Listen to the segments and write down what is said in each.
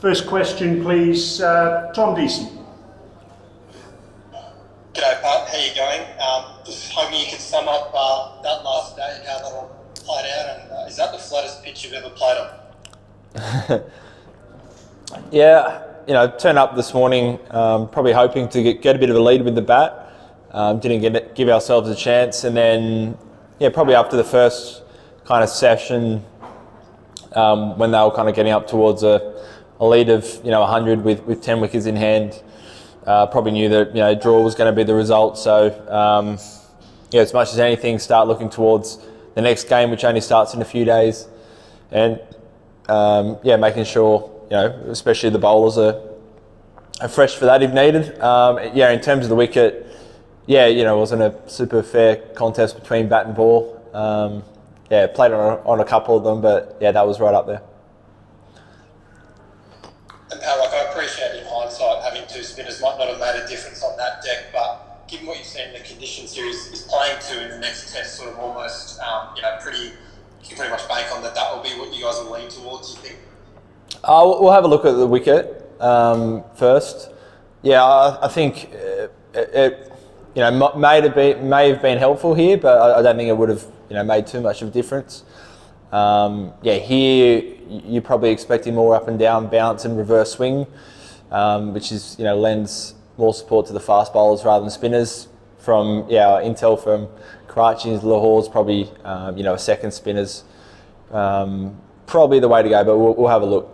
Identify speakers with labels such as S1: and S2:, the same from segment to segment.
S1: First question, please, Tom Deason.
S2: G'day, Pat. How you going? Just hoping you could sum up that last day and how that all played out. And is that the flattest pitch you've ever played on?
S3: Yeah, turned up this morning, probably hoping to get a bit of a lead with the bat. Didn't give ourselves a chance, and then probably after the first kind of session, when they were kind of getting up towards a lead of 100 with 10 wickets in hand, probably knew that draw was going to be the result. So as much as anything, start looking towards the next game, which only starts in a few days, and making sure especially the bowlers are fresh for that if needed. In terms of the wicket, it wasn't a super fair contest between bat and ball. Played on a couple of them, but that was right up there.
S2: And Pat, I appreciate in hindsight having two spinners might not have made a difference on that deck, but given what you've seen in the condition series, is playing two in the next test sort of almost you can pretty much bank on that will be what you guys will lean towards, you think?
S3: We'll have a look at the wicket first. I think it may have been helpful here, but I don't think it would have made too much of a difference. Here you're probably expecting more up and down bounce and reverse swing, which is lends more support to the fast bowlers rather than spinners. From our intel from Karachi into Lahore's probably a second spinners probably the way to go, but we'll have a look.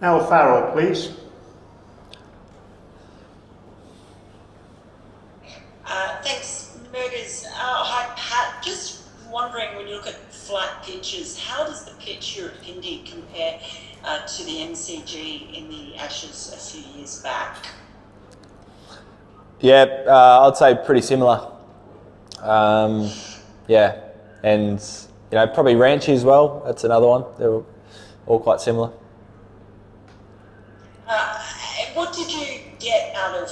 S1: Al Farrell, please.
S4: Thanks, Murgers. Hi, Pat. Just wondering, when you look at flat pitches, how does the pitch here at Pindi compare to the MCG in the Ashes a few years back?
S3: I'd say pretty similar. And probably Ranchy as well. That's another one. They're all quite similar.
S4: What did you get out of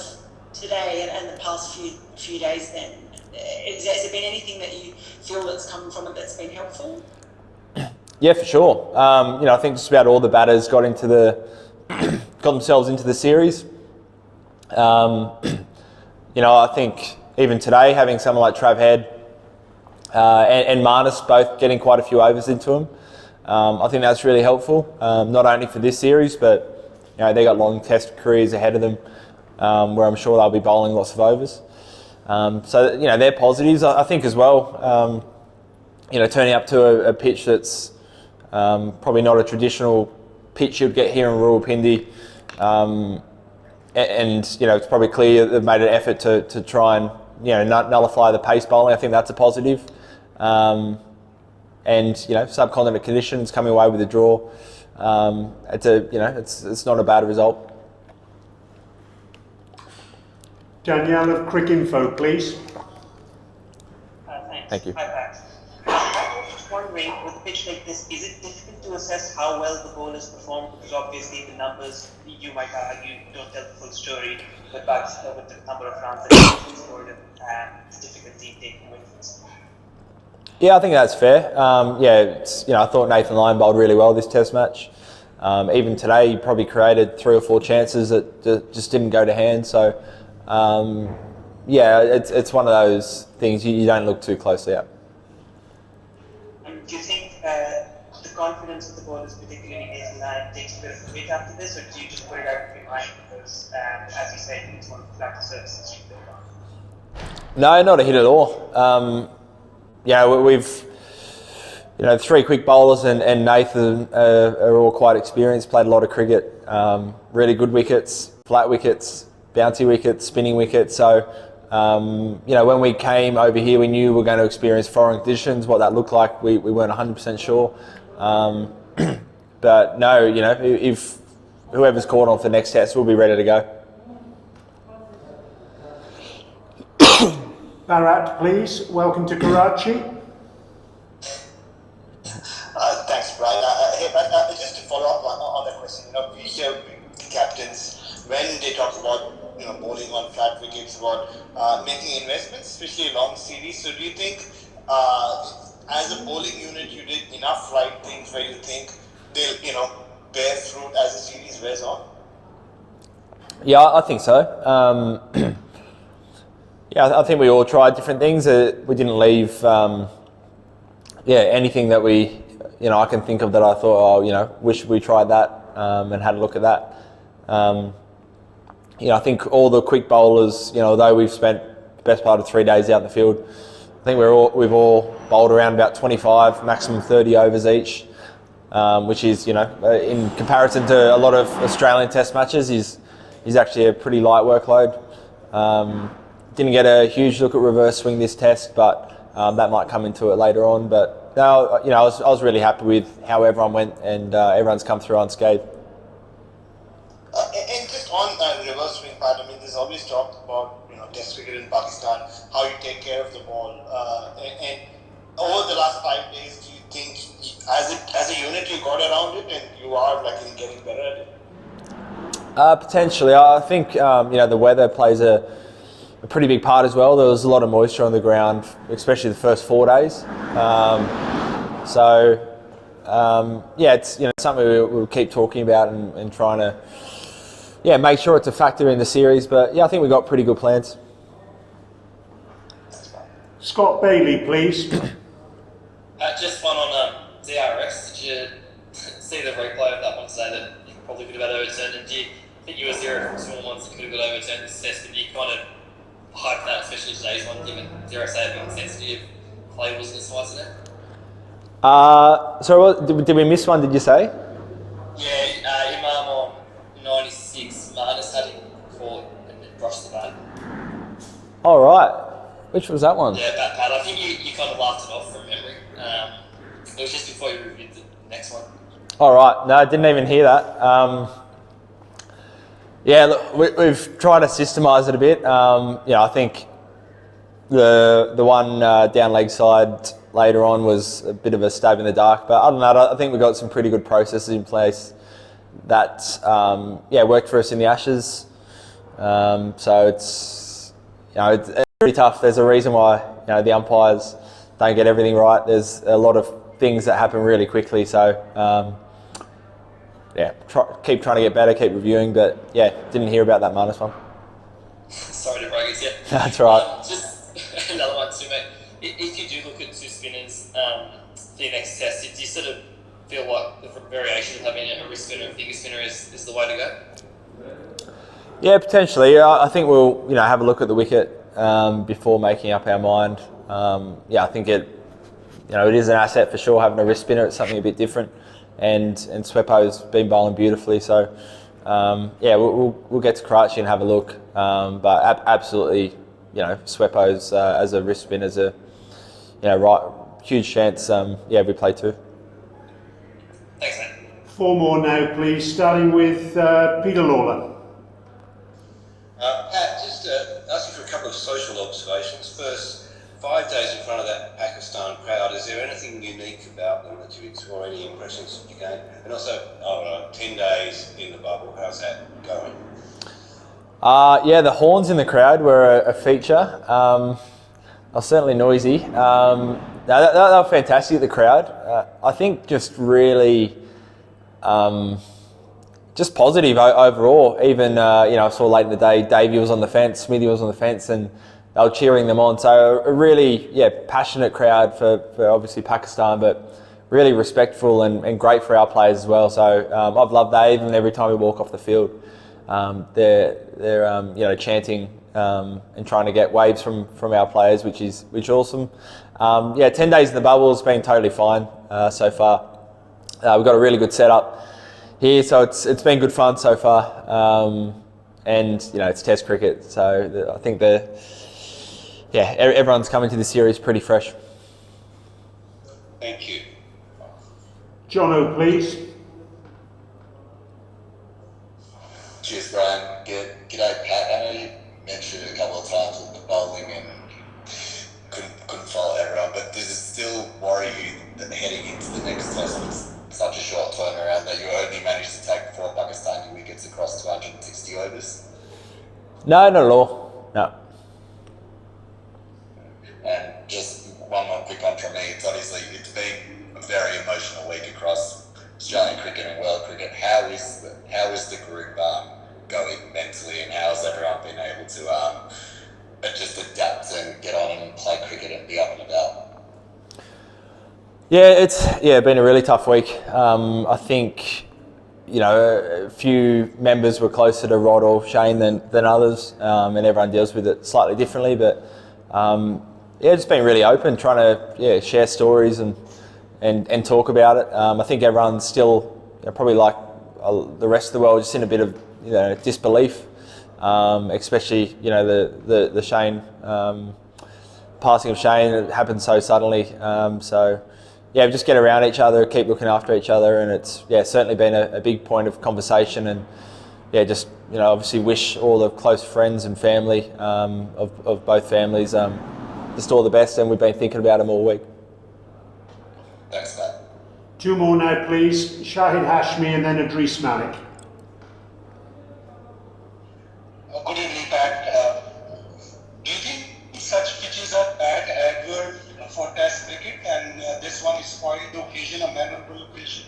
S4: today and the past few days then? Has there been anything that you feel that's come from it that's been helpful?
S3: Yeah, for sure. I think just about all the batters got themselves into the series. I think even today, having someone like Trav Head and Marnus both getting quite a few overs into them, I think that's really helpful, not only for this series, but they got long test careers ahead of them, where I'm sure they'll be bowling lots of overs. They're positives. I think as well, turning up to a pitch that's probably not a traditional pitch you'd get here in rural Pindi, it's probably clear they've made an effort to try and nullify the pace bowling. I think that's a positive. Subcontinent conditions coming away with a draw. It's not a bad result.
S1: Danielle of Cricinfo, please.
S4: Thanks.
S3: Thank you.
S4: Hi, Pat. I was just wondering, with a pitch like this, is it difficult to assess how well the bowlers perform? Because obviously the numbers, you might argue, don't tell the full story, but with the number of runs that you scored, it's difficulty taking wickets.
S3: Yeah, I think that's fair. I thought Nathan Lyon bowled really well this Test match. Even today, he probably created 3 or 4 chances that just didn't go to hand. So, it's one of those things you don't look too closely at.
S4: Do you think the confidence of the bowlers, particularly Nathan Lyon, takes a bit of a weight after this, or do you just put it out of your mind because, as you said, it's one of the flattest surfaces you build on?
S3: No, not a hit at all. We've 3 quick bowlers and Nathan are all quite experienced, played a lot of cricket, really good wickets, flat wickets, bouncy wickets, spinning wickets. So, when we came over here, we knew we were going to experience foreign conditions. What that looked like, we weren't 100% sure. But no, if whoever's called on for next test, we'll be ready to go.
S1: Bharat, please. Welcome to Karachi.
S2: Thanks, Brian. Just to follow up on that question, we hear captains when they talk about bowling on flat wickets, about making investments, especially long series. So do you think, as a bowling unit, you did enough right things where you think they'll
S5: bear fruit as the series wears on?
S3: Yeah, I think so. I think we all tried different things. We didn't leave, anything that I can think of that I thought, wish we tried that and had a look at that. I think all the quick bowlers, although we've spent the best part of 3 days out in the field, I think we've all bowled around about 25, maximum 30 overs each, which is, in comparison to a lot of Australian Test matches, is actually a pretty light workload. Didn't get a huge look at reverse swing this test, but that might come into it later on. But no, I was really happy with how everyone went, and everyone's come through unscathed.
S5: And just on the reverse swing part, there's always talked about Test cricket in Pakistan, how you take care of the ball, and over the last 5 days, do you think as a unit you got around it and you are getting better at it?
S3: Potentially, I think the weather plays a pretty big part as well. There was a lot of moisture on the ground, especially the first 4 days. It's something we'll keep talking about and trying to make sure it's a factor in the series. But I think we've got pretty good plans.
S1: Scott Bailey, please.
S6: Just one on DRS. Did you see the replay of that one today that you probably could have had overturned? And do you think you were 0 from small ones that could have got overturned this test? But you kind of hyped that, especially today's one, given, dare I say, a bit sensitive play wasn't as nice in it?
S3: Did we miss one, did you say?
S6: Yeah, Imam on 96, Marnus had him for and then brushed the bat.
S3: All right. Which was that one?
S6: Yeah, bat. I think you kind of laughed it off from memory. It was just before you reviewed the next one.
S3: All right. No, I didn't even hear that. Look, we've tried to systemize it a bit. I think the one down leg side later on was a bit of a stab in the dark. But other than that, I think we've got some pretty good processes in place that worked for us in the Ashes. So it's pretty tough. There's a reason why the umpires don't get everything right. There's a lot of things that happen really quickly. So keep trying to get better, keep reviewing. But didn't hear about that Marnus one.
S6: Sorry to break it, yeah.
S3: That's right.
S6: Just another one too, mate. If you do look at two spinners for your next test, do you sort of feel like the variation of having a wrist spinner and finger spinner is the way to go?
S3: Yeah, potentially. I think we'll have a look at the wicket before making up our mind. I think it is an asset for sure, having a wrist spinner. It's something a bit different, and Swepo's been bowling beautifully. So we'll get to Karachi and have a look. But absolutely, Swepo's as a wrist spinner is a huge chance. We play two.
S6: Thanks, mate.
S1: 4 more now, please, starting with Peter Lawler.
S5: Pat, just asking for a couple of social observations. First, 5 days in front of that Pakistan crowd, is there anything unique about them that you explore, any impressions that you gain? And also, 10 days in the bubble, how's that going?
S3: The horns in the crowd were a feature. They were certainly noisy. They were fantastic, the crowd. I think just really just positive overall. Even, I saw late in the day, Davey was on the fence, Smithy was on the fence, and they were cheering them on. So a really, passionate crowd for obviously Pakistan, but really respectful and great for our players as well. So I've loved that. Even every time we walk off the field, they're chanting and trying to get waves from our players, which is awesome. 10 days in the bubble has been totally fine so far. We've got a really good setup here, so it's been good fun so far. And it's Test cricket, so I think everyone's coming to the series pretty fresh.
S5: Thank you.
S1: Jono, please.
S5: Cheers, Brian. G'day, Pat. I know you mentioned it a couple of times with the bowling and couldn't follow everyone, but does it still worry you that heading into the next test with such a short turnaround that you only managed to take 4 Pakistani wickets across 260 overs?
S3: No, not at all. No.
S5: And just one more quick one from me. It's been a very emotional week across Australian cricket and world cricket. How
S3: Yeah, it's been a really tough week. I think a few members were closer to Rod or Shane than others, and everyone deals with it slightly differently. But just been really open, trying to share stories and talk about it. I think everyone's still probably like the rest of the world, just in a bit of disbelief, especially the Shane passing of Shane. It happened so suddenly. Just get around each other, keep looking after each other, and it's certainly been a big point of conversation. And obviously wish all the close friends and family of both families just all the best. And we've been thinking about them all week.
S5: Thanks, Matt.
S1: 2 more now, please. Shahid Hashmi and then Idris Malik.
S7: Good evening, Pat. Do you think such pitches are bad adverb for Test cricket, and this one is spoiling the occasion, a memorable occasion?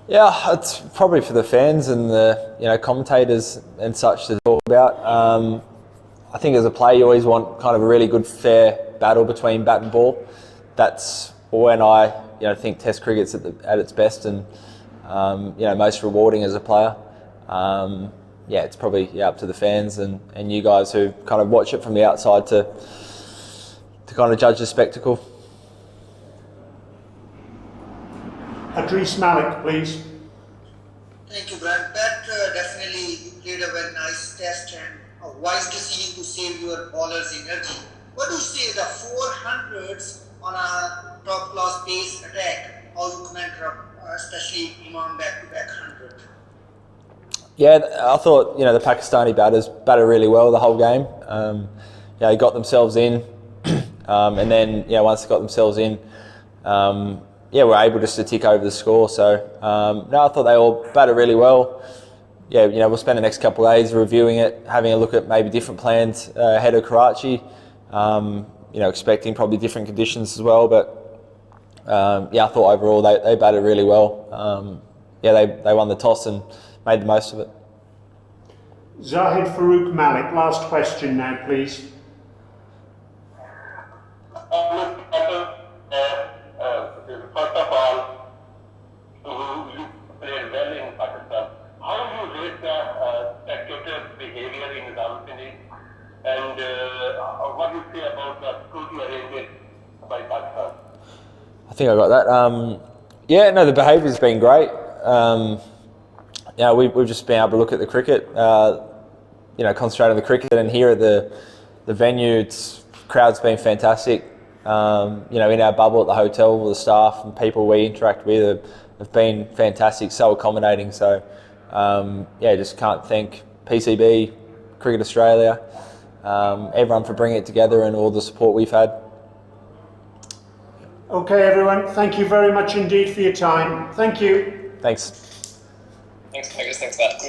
S3: Yeah, it's probably for the fans and the commentators and such to talk about. I think as a player, you always want kind of a really good, fair battle between bat and ball. That's when I think Test cricket's at its best and most rewarding as a player. It's probably up to the fans and you guys who kind of watch it from the outside to kind of judge the spectacle.
S1: Idris Malik, please.
S8: Thank you, Brad. Pat, definitely you played a very nice test and a wise decision to save your bowler's energy. What do you say the 400s on a top class pace attack? How you comment, especially Imam back-to-back 100?
S3: Yeah, I thought the Pakistani batters batted really well the whole game. They got themselves in, and then once they got themselves in, were able just to tick over the score. So I thought they all batted really well. We'll spend the next couple of days reviewing it, having a look at maybe different plans ahead of Karachi. Expecting probably different conditions as well. But I thought overall they batted really well. They won the toss and made the most of it.
S1: Zahid Farouk Malik, last question now, please.
S7: First of all, you played well in Pakistan. How do you rate the spectators' behavior in Rawalpindi? And what do you say about the security arrangements by Pakistan?
S3: I think I got that. The behaviour's been great. We've just been able to look at the cricket, concentrate on the cricket, and here at the venue, crowd's been fantastic. In our bubble at the hotel, the staff and people we interact with have been fantastic, so accommodating. So, just can't thank PCB, Cricket Australia, everyone for bringing it together and all the support we've had.
S1: Okay, everyone, thank you very much indeed for your time. Thank you.
S3: Thanks.
S6: Thanks, Marcus. Thanks, Matt.